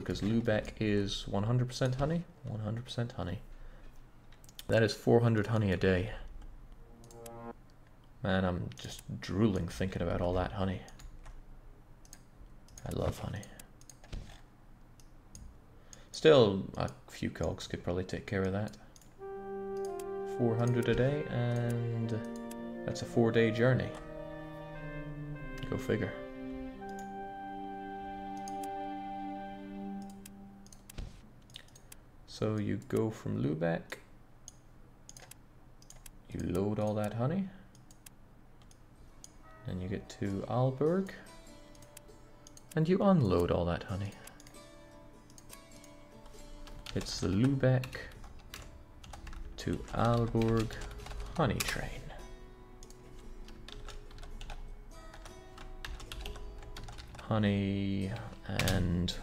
because Lubeck is 100% honey. 100% honey. That is 400 honey a day. Man, I'm just drooling thinking about all that honey. I love honey. Still, a few cogs could probably take care of that. 400 a day, and that's a 4-day journey. Go figure. So you go from Lubeck, you load all that honey, then you get to Aalborg, and you unload all that honey. It's the Lubeck to Aalborg honey train. Honey and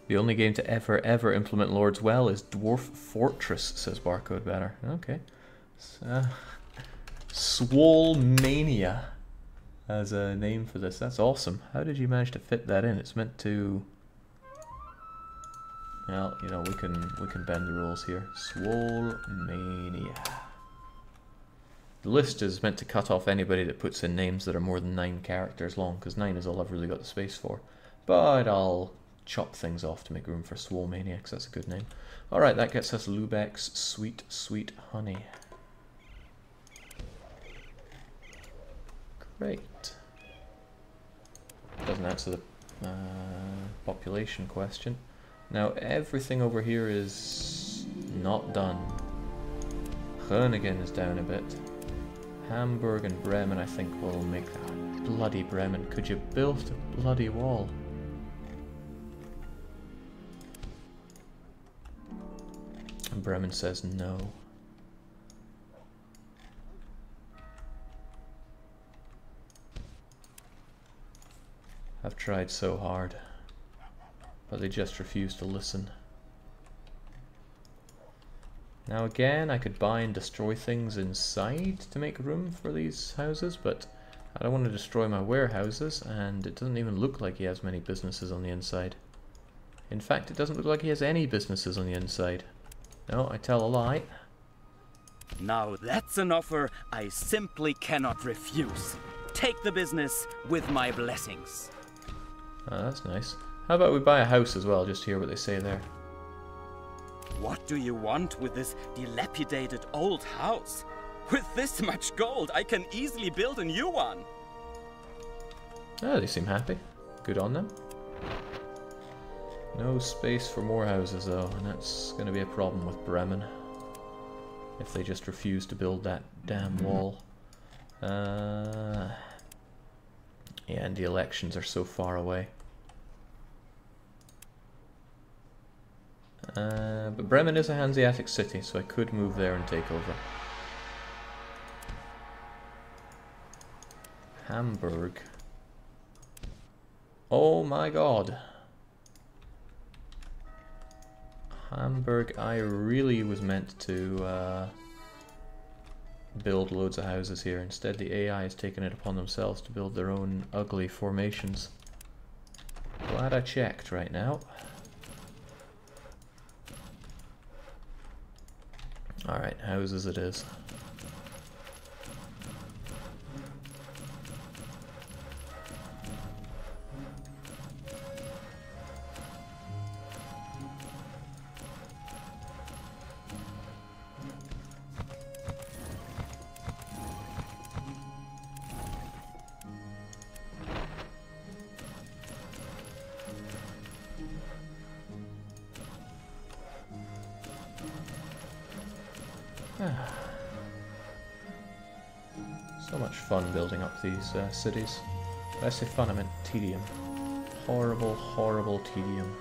the only game to ever implement Lords well is Dwarf Fortress, says Barcode Banner. Okay. Swolmania as a name for this. That's awesome. How did you manage to fit that in? It's meant to... Well, you know, we can bend the rules here. Swolmania. The list is meant to cut off anybody that puts in names that are more than 9 characters long, because 9 is all I've really got the space for. But I'll chop things off to make room for Swolmania, because that's a good name. Alright, that gets us Lubeck's sweet, sweet honey. Great. Doesn't answer the population question. Now, everything over here is not done. Groningen is down a bit. Hamburg and Bremen, I think, will make that. Bloody Bremen. Could you build a bloody wall? And Bremen says no. I've tried so hard, but they just refuse to listen. Now again, I could buy and destroy things inside to make room for these houses, but I don't want to destroy my warehouses, and it doesn't even look like he has many businesses on the inside. In fact, it doesn't look like he has any businesses on the inside. No, I tell a lie. Now that's an offer I simply cannot refuse. Take the business with my blessings. Oh, that's nice. How about we buy a house as well, just hear what they say there. What do you want with this dilapidated old house? With this much gold, I can easily build a new one. Oh, they seem happy. Good on them. No space for more houses though, and that's going to be a problem with Bremen. If they just refuse to build that damn wall. Yeah, and the elections are so far away. But Bremen is a Hanseatic city, so I could move there and take over. Hamburg. Oh my god. Hamburg, I really was meant to build loads of houses here. Instead, the AI has taken it upon themselves to build their own ugly formations. Glad I checked right now. Alright, houses it is. So much fun building up these cities. When I say fun, I meant tedium. Horrible, horrible tedium.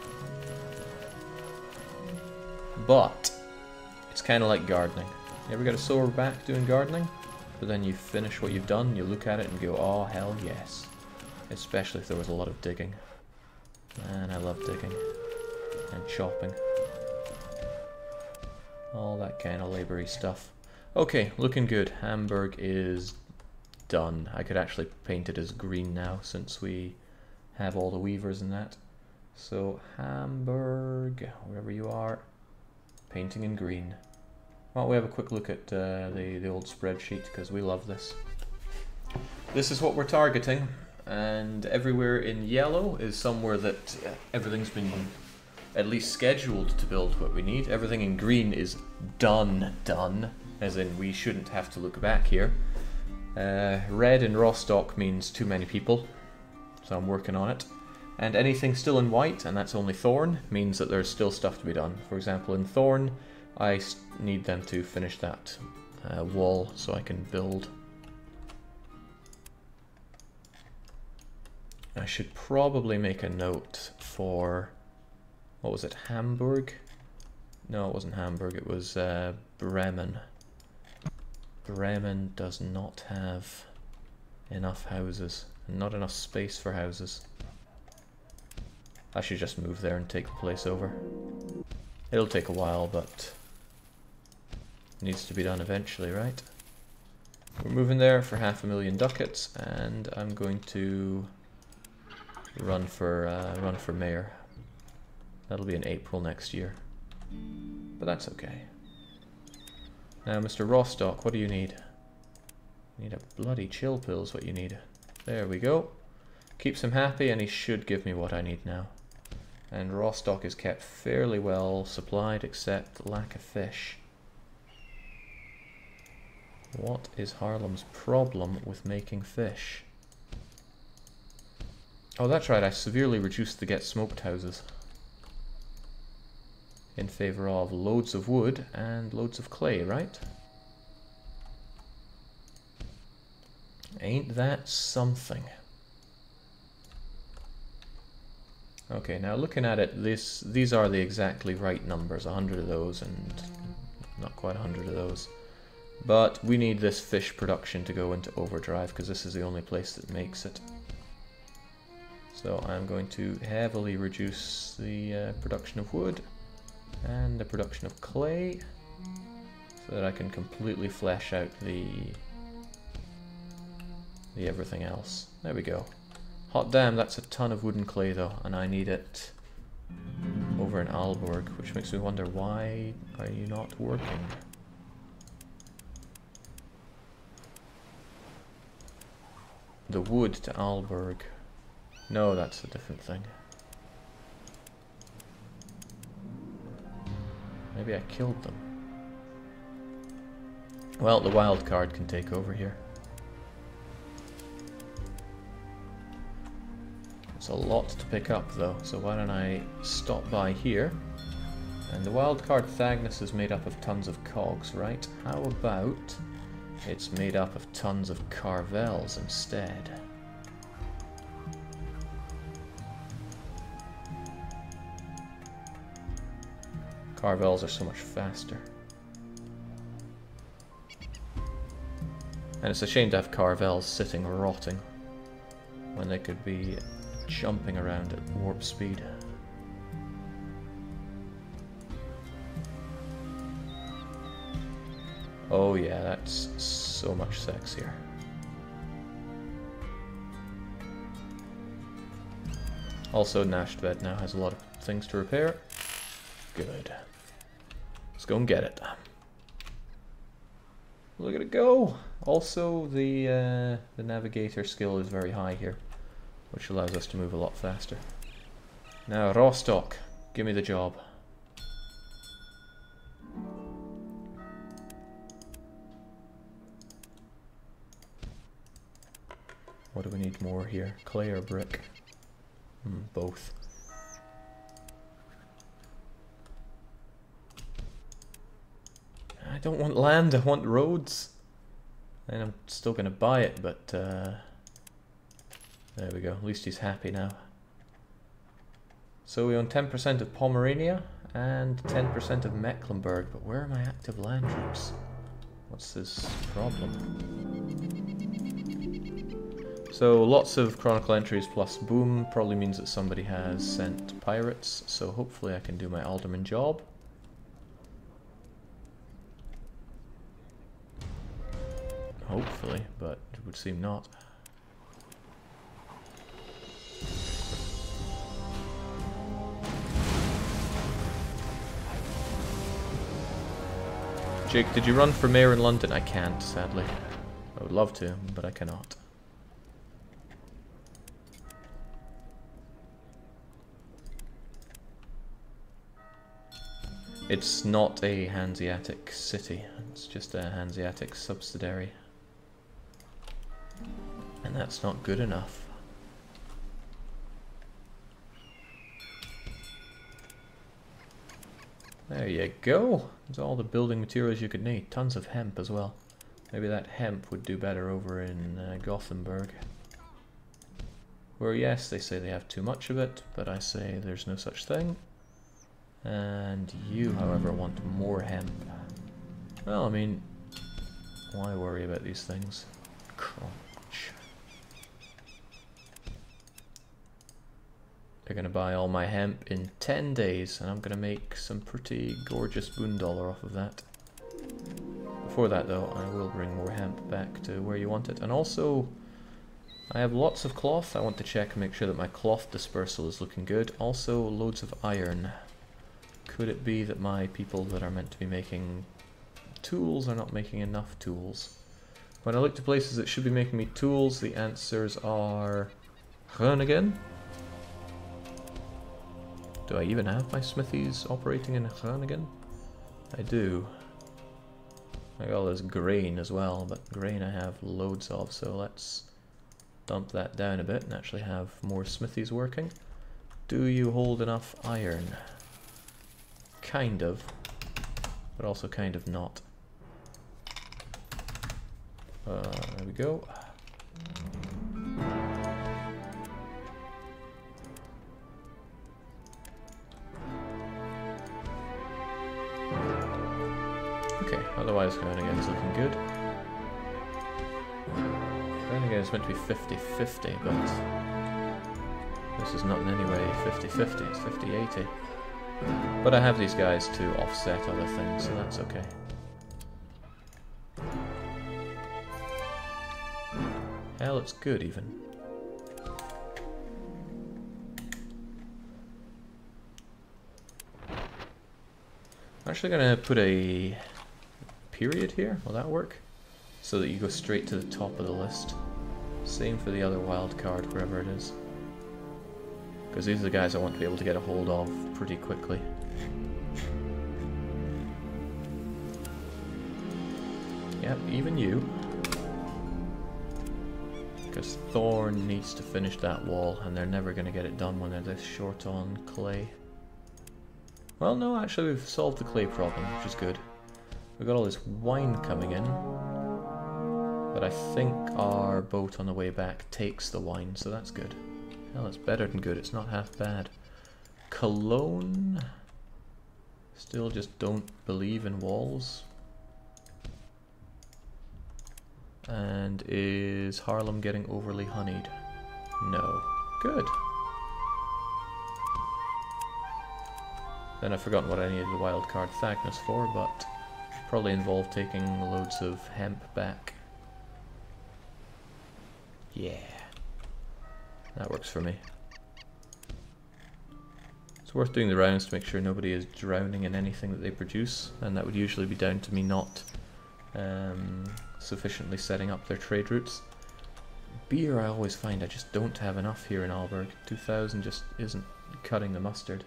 But it's kind of like gardening. You ever get a sore back doing gardening? But then you finish what you've done, you look at it and go, oh hell yes. Especially if there was a lot of digging. Man, I love digging. And chopping. All that kind of labour-y stuff. Okay, looking good. Hamburg is done. I could actually paint it as green now since we have all the weavers and that. So Hamburg, wherever you are, painting in green. Well, we have a quick look at the old spreadsheet because we love this. This is what we're targeting, and everywhere in yellow is somewhere that everything's been at least scheduled to build what we need. Everything in green is done, as in we shouldn't have to look back here. Red in Rostock means too many people, so I'm working on it. And anything still in white, and that's only Thorn, means that there's still stuff to be done. For example, in Thorn, I need them to finish that wall so I can build. I should probably make a note for, what was it, Hamburg? No, it wasn't Hamburg, it was Bremen. Bremen does not have enough houses, and not enough space for houses. I should just move there and take the place over. It'll take a while, but it needs to be done eventually, right? We're moving there for 500,000 ducats, and I'm going to run for mayor. That'll be in April next year, but that's okay. Now, Mr. Rostock, what do you need? You need a bloody chill pill is what you need. There we go. Keeps him happy, and he should give me what I need now. And Rostock is kept fairly well supplied, except lack of fish. What is Harlem's problem with making fish? Oh, that's right, I severely reduced the get smoked houses in favor of loads of wood and loads of clay, right? Ain't that something? Okay, now looking at it, these are the exactly right numbers, 100 of those and not quite 100 of those. But we need this fish production to go into overdrive because this is the only place that makes it. So I'm going to heavily reduce the production of wood and the production of clay so that I can completely flesh out the everything else. There we go. Hot damn, that's a ton of wood and clay though, and I need it over in Aalborg, which makes me wonder, why are you not working? The wood to Aalborg. No, that's a different thing. Maybe I killed them. Well, the Wildcard can take over here. It's a lot to pick up though, so why don't I stop by here. And the Wildcard Thagnus is made up of tons of cogs, right? How about it's made up of tons of Carvels instead? Carvels are so much faster. And it's a shame to have Carvels sitting rotting when they could be jumping around at warp speed. Oh yeah, that's so much sexier. Also, Nashtved now has a lot of things to repair. Good. Let's go and get it. Look at it go! Also, the navigator skill is very high here, which allows us to move a lot faster. Now, Rostock, give me the job. What do we need more here? Clay or brick? Both. I don't want land, I want roads. And I'm still going to buy it, but there we go. At least he's happy now. So we own 10% of Pomerania and 10% of Mecklenburg, but where are my active land troops? What's this problem? So lots of chronicle entries plus boom probably means that somebody has sent pirates, so hopefully I can do my alderman job. hopefully, but it would seem not. Jake, did you run for mayor in London? I can't, sadly. I would love to, but I cannot. It's not a Hanseatic city, it's just a Hanseatic subsidiary. And that's not good enough. There you go. There's all the building materials you could need. Tons of hemp as well. Maybe that hemp would do better over in Gothenburg. Where yes, they say they have too much of it, but I say there's no such thing. And you, however, want more hemp. Well, I mean, why worry about these things? Crunch. They're going to buy all my hemp in 10 days, and I'm going to make some pretty gorgeous boondollar off of that. Before that, though, I will bring more hemp back to where you want it. And also, I have lots of cloth. I want to check and make sure that my cloth dispersal is looking good. Also, loads of iron. Could it be that my people that are meant to be making tools are not making enough tools? When I look to places that should be making me tools, the answers are Groningen. Do I even have my smithies operating in Groningen? I do. I got all this grain as well, but grain I have loads of, so let's dump that down a bit and actually have more smithies working. Do you hold enough iron? Kind of, but also kind of not. There we go. Okay, otherwise Groningen's looking good. Groningen is meant to be 50-50, but this is not in any way 50-50, it's 50-80. But I have these guys to offset other things, so that's okay. Hell, it's good even. I'm actually going to put a period here. Will that work? So that you go straight to the top of the list. Same for the other wild card, wherever it is. Because these are the guys I want to be able to get a hold of pretty quickly. Yep, even you. Because Thorn needs to finish that wall, and they're never going to get it done when they're this short on clay. Well, no, actually we've solved the clay problem, which is good. We've got all this wine coming in. But I think our boat on the way back takes the wine, so that's good. Hell, it's better than good, it's not half bad. Cologne? Still just don't believe in walls. And is Harlem getting overly honeyed? No. Good. Then I've forgotten what I needed the wildcard Thagnus for, but probably involved taking loads of hemp back. Yeah. That works for me. It's worth doing the rounds to make sure nobody is drowning in anything that they produce, and that would usually be down to me not sufficiently setting up their trade routes. Beer I always find I just don't have enough here in Aalborg. 2000 just isn't cutting the mustard.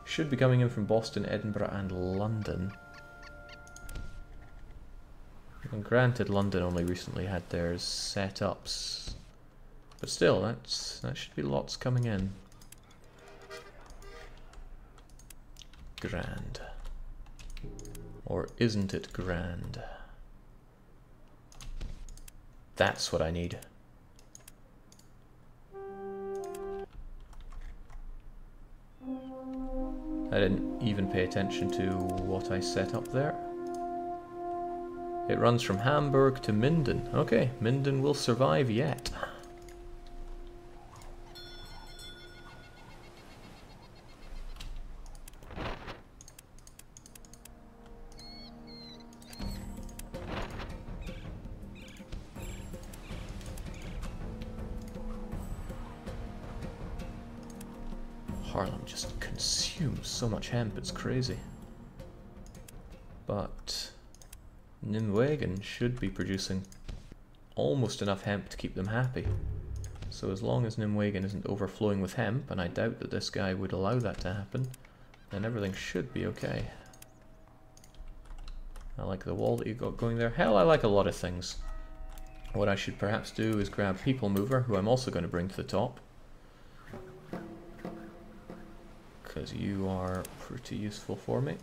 Should be coming in from Boston, Edinburgh and London. And granted, London only recently had theirs set ups. But still, that should be lots coming in. Grand. Or isn't it grand? That's what I need. I didn't even pay attention to what I set up there. It runs from Hamburg to Minden. Okay, Minden will survive yet. Harlem just consumes so much hemp, it's crazy. But Nimwegen should be producing almost enough hemp to keep them happy. So as long as Nimwegen isn't overflowing with hemp, and I doubt that this guy would allow that to happen, then everything should be okay. I like the wall that you got going there. Hell, I like a lot of things. What I should perhaps do is grab People Mover, who I'm also going to bring to the top. Because you are pretty useful for me.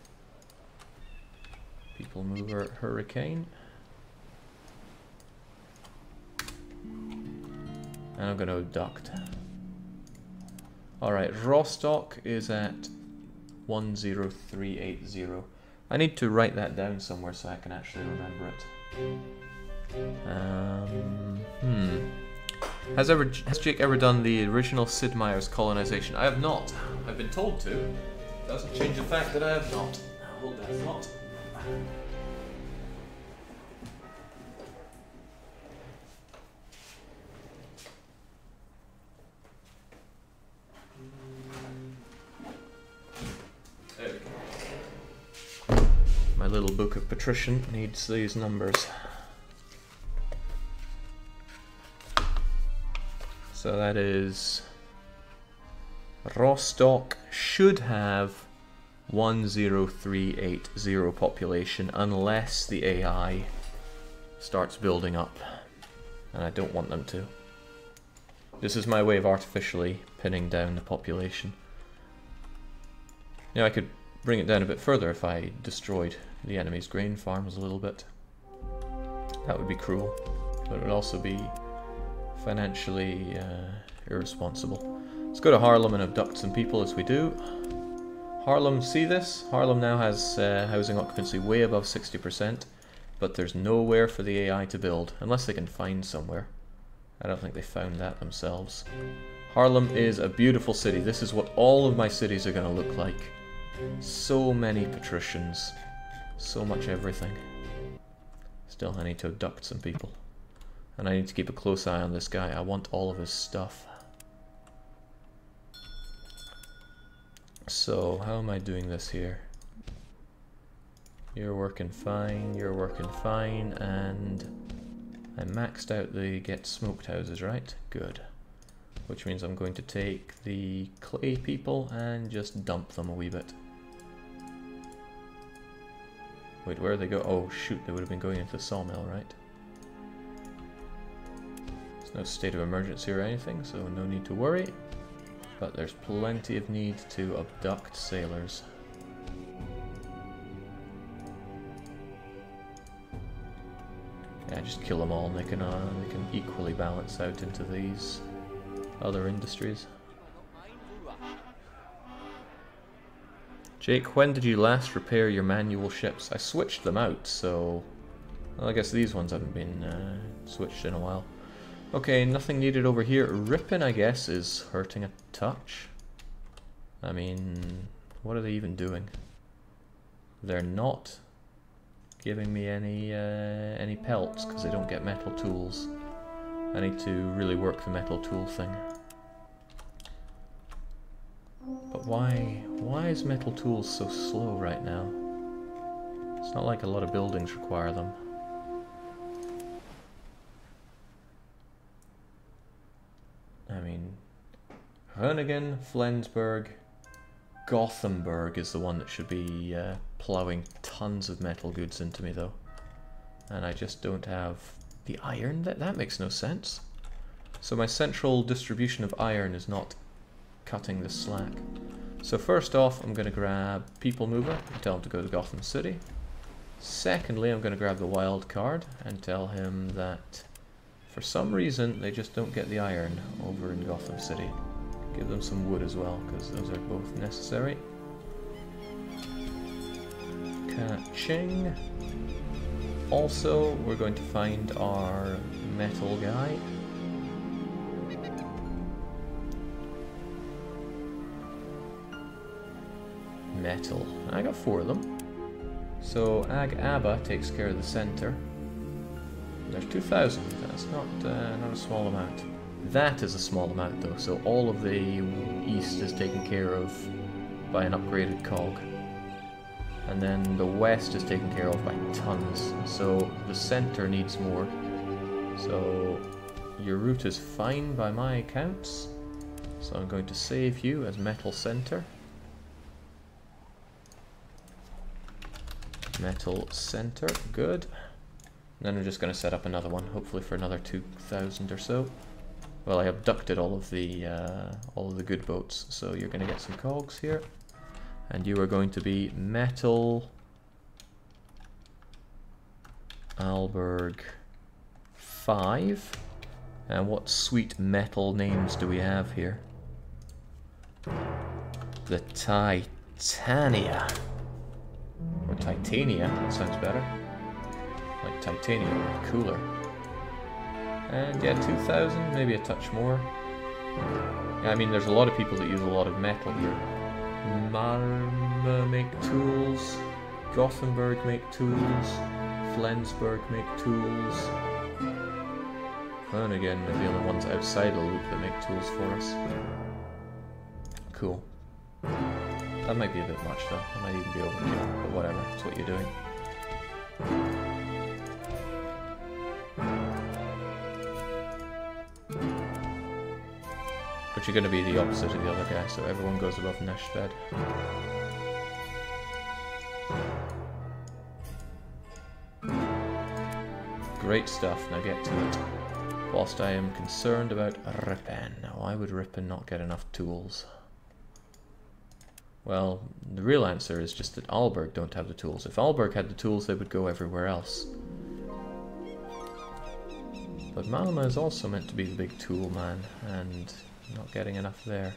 People Mover, Hurricane. And I'm going to abduct. Alright, Rostock is at 10380. I need to write that down somewhere so I can actually remember it. Has Jake ever done the original Sid Meier's colonization? I have not. I've been told to. Doesn't change the fact that I have not. Hold that thought. There we go. My little book of Patrician needs these numbers. So that is... Rostock should have 10380 population unless the AI starts building up. And I don't want them to. This is my way of artificially pinning down the population. Now I could bring it down a bit further if I destroyed the enemy's grain farms a little bit. That would be cruel, but it would also be financially irresponsible. Let's go to Harlem and abduct some people as we do. Harlem, see this? Harlem now has housing occupancy way above 60%, but there's nowhere for the AI to build, unless they can find somewhere. I don't think they found that themselves. Harlem is a beautiful city. This is what all of my cities are going to look like. So many patricians. So much everything. Still, I need to abduct some people. And I need to keep a close eye on this guy. I want all of his stuff. So, how am I doing this here? You're working fine, and I maxed out the get smoked houses, right? Good. Which means I'm going to take the clay people and just dump them a wee bit. Wait, where they go? Oh shoot, they would have been going into the sawmill, right? There's no state of emergency or anything, so no need to worry. But there's plenty of need to abduct sailors. Yeah, just kill them all and they can equally balance out into these other industries. Jake, when did you last repair your manual ships? I switched them out, so... Well, I guess these ones haven't been switched in a while. Okay, nothing needed over here. Ripon, I guess, is hurting a touch. I mean, what are they even doing? They're not giving me any pelts because they don't get metal tools. I need to really work the metal tool thing. But why is metal tools so slow right now? It's not like a lot of buildings require them. I mean, Groningen, Flensburg, Gothenburg is the one that should be ploughing tons of metal goods into me though. And I just don't have the iron. That makes no sense. So my central distribution of iron is not cutting the slack. So first off, I'm going to grab People Mover and tell him to go to Gotham City. Secondly, I'm going to grab the Wildcard and tell him that for some reason they just don't get the iron over in Gotham City. Give them some wood as well, because those are both necessary. Ka-ching. Also, we're going to find our metal guy. Metal. I got 4 of them. So Ag Abba takes care of the center. There's 2,000. That's not a small amount. That is a small amount though, so all of the east is taken care of by an upgraded cog. And then the west is taken care of by tons, so the center needs more. So your route is fine by my accounts, so I'm going to save you as metal center. Metal center, good. And then we're just going to set up another one, hopefully for another 2,000 or so. Well, I abducted all of the good boats, so you're going to get some cogs here. And you are going to be metal Alberg 5. And what sweet metal names do we have here? The Titania. Or Titania, that sounds better. Like titanium, cooler. And yeah, 2,000, maybe a touch more. Yeah, I mean, there's a lot of people that use a lot of metal here. Malmö make tools, Gothenburg make tools, Flensburg make tools. And again, they're the only ones outside the loop that make tools for us. Cool. That might be a bit much though, that might even be overkill, but whatever, it's what you're doing. But you're going to be the opposite of the other guy, so everyone goes above Nashved. Great stuff, now get to it. Whilst I am concerned about Ripon. Why would Ripon not get enough tools? Well, the real answer is just that Alberg don't have the tools. If Alberg had the tools, they would go everywhere else. But Malmö is also meant to be the big tool man, and not getting enough there.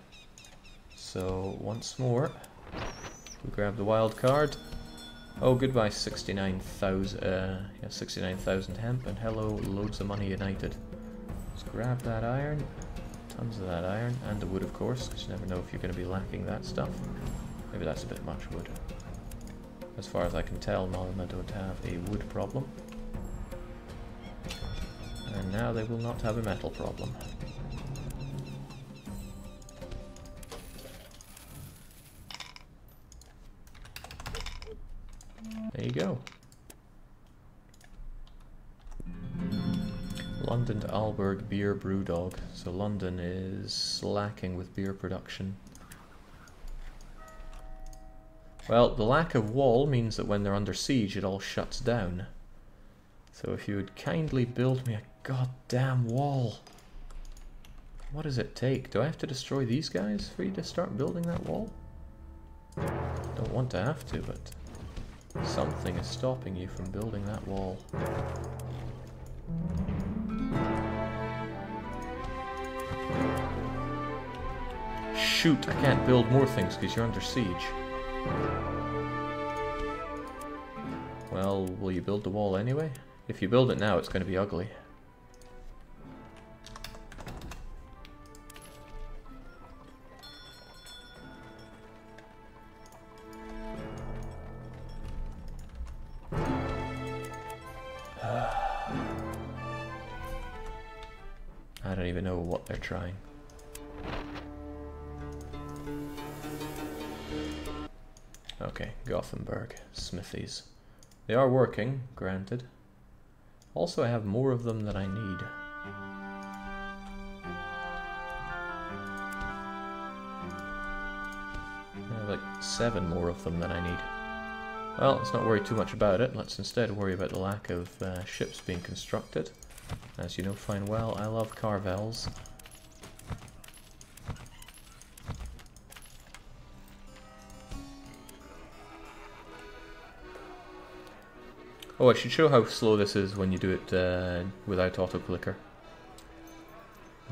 So, once more, we grab the wild card. Oh, goodbye 69,000 hemp, and hello, loads of money united. Let's grab that iron. Tons of that iron, and the wood of course, because you never know if you're going to be lacking that stuff. Maybe that's a bit much wood. As far as I can tell, Malmö don't have a wood problem. And now they will not have a metal problem. There you go. London to Alberg beer brewdog. So London is lacking with beer production. Well, the lack of wall means that when they're under siege it all shuts down. So if you would kindly build me a goddamn wall. What does it take? Do I have to destroy these guys for you to start building that wall? Don't want to have to, but something is stopping you from building that wall. Shoot, I can't build more things because you're under siege. Well, will you build the wall anyway? If you build it now, it's going to be ugly. I don't even know what they're trying. Okay, Gothenburg, Smithies. They are working, granted. Also, I have more of them than I need. I have like 7 more of them than I need. Well, let's not worry too much about it. Let's instead worry about the lack of ships being constructed. As you know fine well, I love carvels. Oh, I should show how slow this is when you do it without auto-clicker.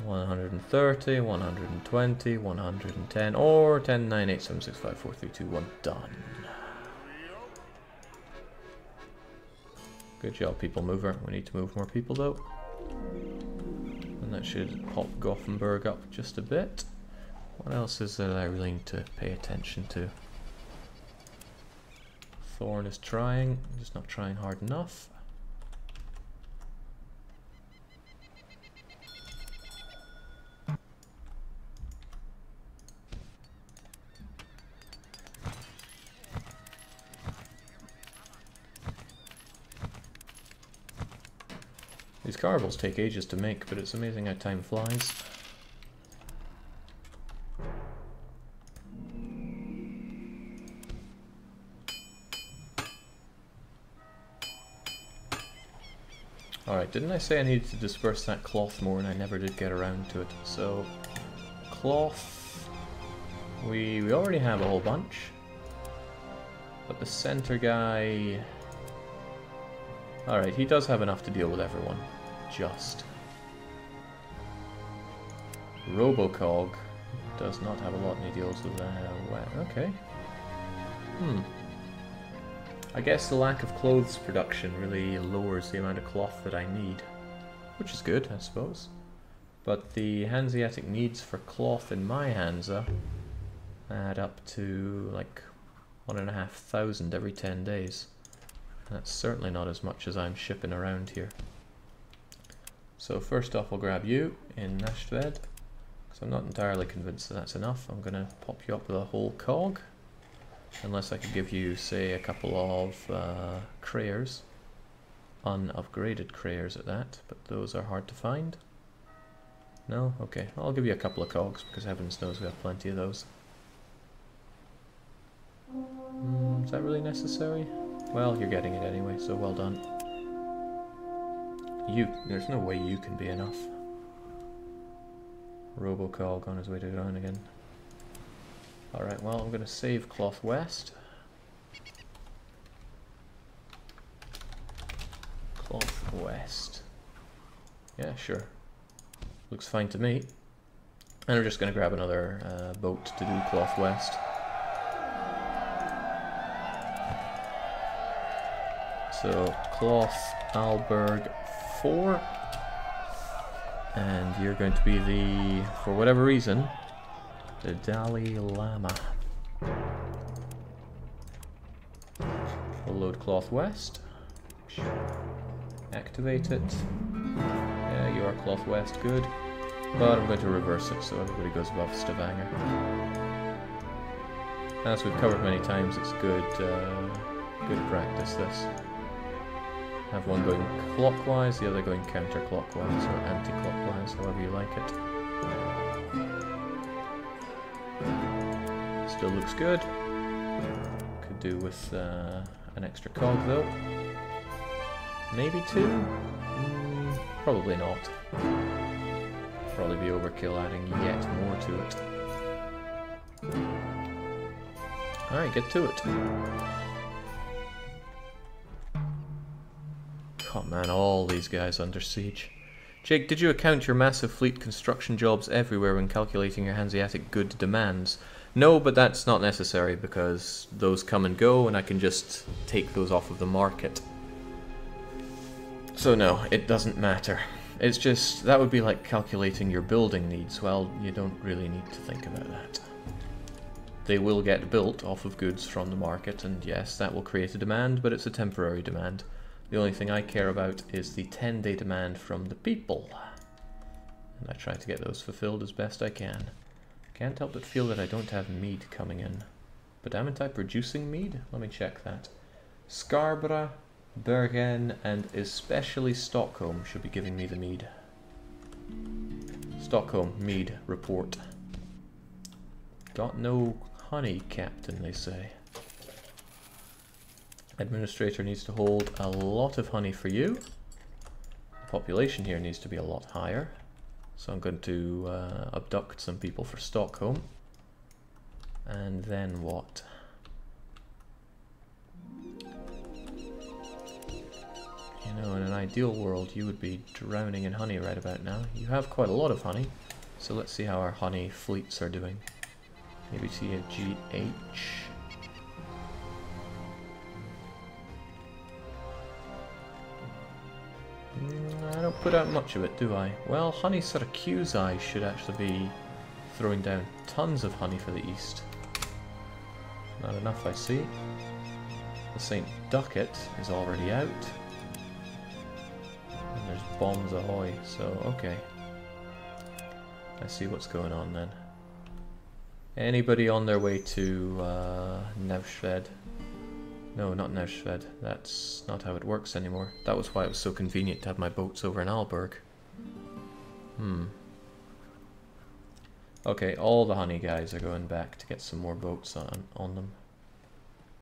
130, 120, 110, or 10, 9, 8, 7, 6, 5, 4, 3, 2, 1, done. Good job, people mover. We need to move more people though. And that should pop Gothenburg up just a bit. What else is there that I really need to pay attention to? Thorn is trying, just not trying hard enough. These carvels take ages to make, but it's amazing how time flies. Alright, didn't I say I needed to disperse that cloth more, and I never did get around to it. So, cloth, we already have a whole bunch. But the center guy... Alright, he does have enough to deal with everyone. Just. Robocog does not have a lot, and he deals with okay. I guess the lack of clothes production really lowers the amount of cloth that I need, which is good, I suppose. But the Hanseatic needs for cloth in my Hansa add up to like 1,500 every 10 days. That's certainly not as much as I'm shipping around here. So first off, I'll grab you in Nashved, because I'm not entirely convinced that that's enough. I'm going to pop you up with a whole cog. Unless I could give you, say, a couple of crayers. Unupgraded crayers at that, but those are hard to find. No? Okay, I'll give you a couple of cogs, because heavens knows we have plenty of those. Is that really necessary? Well, you're getting it anyway, so well done. There's no way you can be enough. Robocog on his way to down again. Alright, well, I'm going to save Cloth West. Cloth West. Yeah, sure. Looks fine to me. And we're just going to grab another boat to do Cloth West. So, Cloth Alberg 4. And you're going to be the, for whatever reason, the Dalai Lama. We'll load Cloth West. Activate it. Yeah, you are Cloth West, good. But I'm going to reverse it so everybody goes above Stavanger. As we've covered many times, it's good practice, this. Have one going clockwise, the other going counterclockwise or anti-clockwise, however you like it. Still looks good. Could do with an extra cog though. Maybe two? Probably not. Probably be overkill adding yet more to it. Alright, get to it. Oh man, all these guys under siege. Jake, did you account your massive fleet construction jobs everywhere when calculating your Hanseatic good demands? No, but that's not necessary because those come and go and I can just take those off of the market. So no, it doesn't matter. It's just, that would be like calculating your building needs. Well, you don't really need to think about that. They will get built off of goods from the market, and yes, that will create a demand, but it's a temporary demand. The only thing I care about is the 10-day demand from the people. And I try to get those fulfilled as best I can. Can't help but feel that I don't have mead coming in. But aren't I producing mead? Let me check that. Scarborough, Bergen, and especially Stockholm should be giving me the mead. Stockholm, mead, report. Got no honey, Captain, they say. Administrator needs to hold a lot of honey for you. The population here needs to be a lot higher. So I'm going to abduct some people for Stockholm. And then what? You know, in an ideal world, you would be drowning in honey right about now. You have quite a lot of honey. So let's see how our honey fleets are doing. Maybe see a GH. I don't put out much of it, do I? Well, Honey Syracusae should actually be throwing down tons of honey for the east. Not enough, I see. The St. Ducat is already out. And there's bombs ahoy, so okay. I see what's going on then. Anybody on their way to Nevshed? No, not in Auschwitz. That's not how it works anymore. That was why it was so convenient to have my boats over in Alberg. Okay, all the honey guys are going back to get some more boats on them.